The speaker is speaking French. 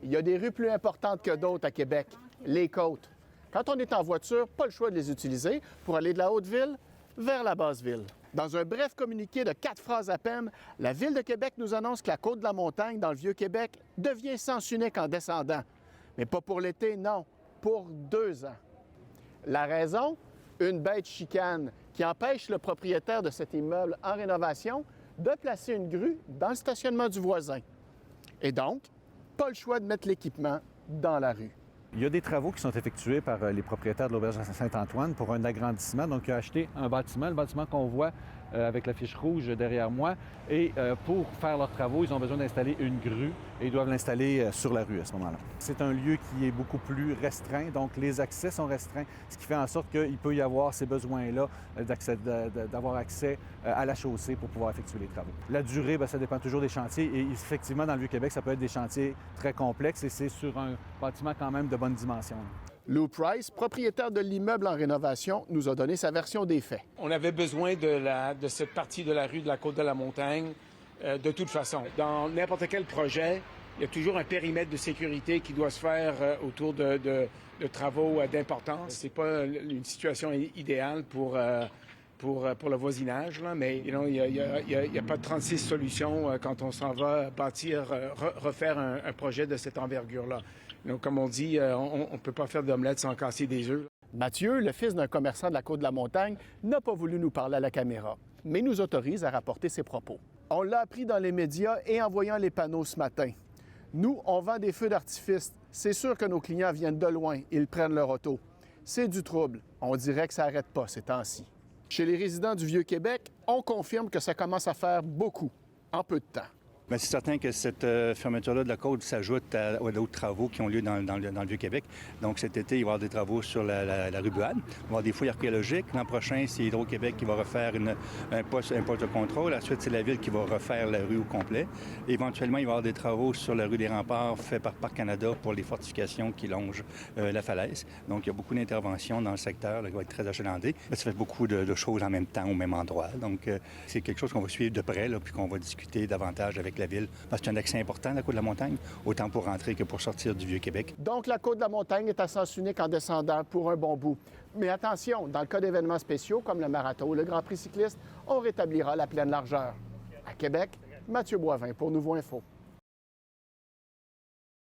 Il y a des rues plus importantes que d'autres à Québec, les côtes. Quand on est en voiture, pas le choix de les utiliser pour aller de la Haute-Ville vers la Basse-Ville. Dans un bref communiqué de 4 phrases à peine, la Ville de Québec nous annonce que la côte de la Montagne, dans le Vieux-Québec, devient sens unique en descendant. Mais pas pour l'été, non, pour 2 ans. La raison? Une bête chicane qui empêche le propriétaire de cet immeuble en rénovation de placer une grue dans le stationnement du voisin. Et donc, pas le choix de mettre l'équipement dans la rue. Il y a des travaux qui sont effectués par les propriétaires de l'Auberge Saint-Antoine pour un agrandissement. Donc, il a acheté un bâtiment, le bâtiment qu'on voit avec la fiche rouge derrière moi. Et pour faire leurs travaux, ils ont besoin d'installer une grue et ils doivent l'installer sur la rue à ce moment-là. C'est un lieu qui est beaucoup plus restreint, donc les accès sont restreints, ce qui fait en sorte qu'il peut y avoir ces besoins-là d'avoir accès à la chaussée pour pouvoir effectuer les travaux. La durée, bien, ça dépend toujours des chantiers et effectivement, dans le Vieux-Québec, ça peut être des chantiers très complexes et c'est sur un bâtiment quand même de bonne dimension. Lou Price, propriétaire de l'immeuble en rénovation, nous a donné sa version des faits. On avait besoin de cette partie de la rue de la Côte-de-la-Montagne de toute façon. Dans n'importe quel projet, il y a toujours un périmètre de sécurité qui doit se faire autour de travaux d'importance. C'est pas une situation idéale pour le voisinage, là, mais il n'y a pas de 36 solutions quand on s'en va bâtir, refaire un projet de cette envergure-là. Donc, comme on dit, on ne peut pas faire d'omelette sans casser des œufs. Mathieu, le fils d'un commerçant de la Côte-de-la-Montagne, n'a pas voulu nous parler à la caméra, mais nous autorise à rapporter ses propos. On l'a appris dans les médias et en voyant les panneaux ce matin. Nous, on vend des feux d'artifice. C'est sûr que nos clients viennent de loin, ils prennent leur auto. C'est du trouble. On dirait que ça n'arrête pas ces temps-ci. Chez les résidents du Vieux-Québec, on confirme que ça commence à faire beaucoup en peu de temps. Bien, c'est certain que cette fermeture-là de la côte s'ajoute à d'autres travaux qui ont lieu dans le Vieux-Québec. Donc, cet été, il va y avoir des travaux sur la rue Buade. Il va y avoir des fouilles archéologiques. L'an prochain, c'est Hydro-Québec qui va refaire un poste de contrôle. Ensuite, c'est la Ville qui va refaire la rue au complet. Éventuellement, il va y avoir des travaux sur la rue des Remparts faits par Parc Canada pour les fortifications qui longent la falaise. Donc, il y a beaucoup d'interventions dans le secteur là, qui va être très achalandé. Ça fait beaucoup de choses en même temps, au même endroit. Donc, c'est quelque chose qu'on va suivre de près, là, puis qu'on va discuter davantage avec la Ville, parce que c'est un accès important, la Côte-de-la-Montagne, autant pour rentrer que pour sortir du Vieux-Québec. Donc, la Côte-de-la-Montagne est à sens unique en descendant pour un bon bout. Mais attention, dans le cas d'événements spéciaux comme le marathon ou le Grand Prix cycliste, on rétablira la pleine largeur. À Québec, Mathieu Boivin pour Nouveau Info.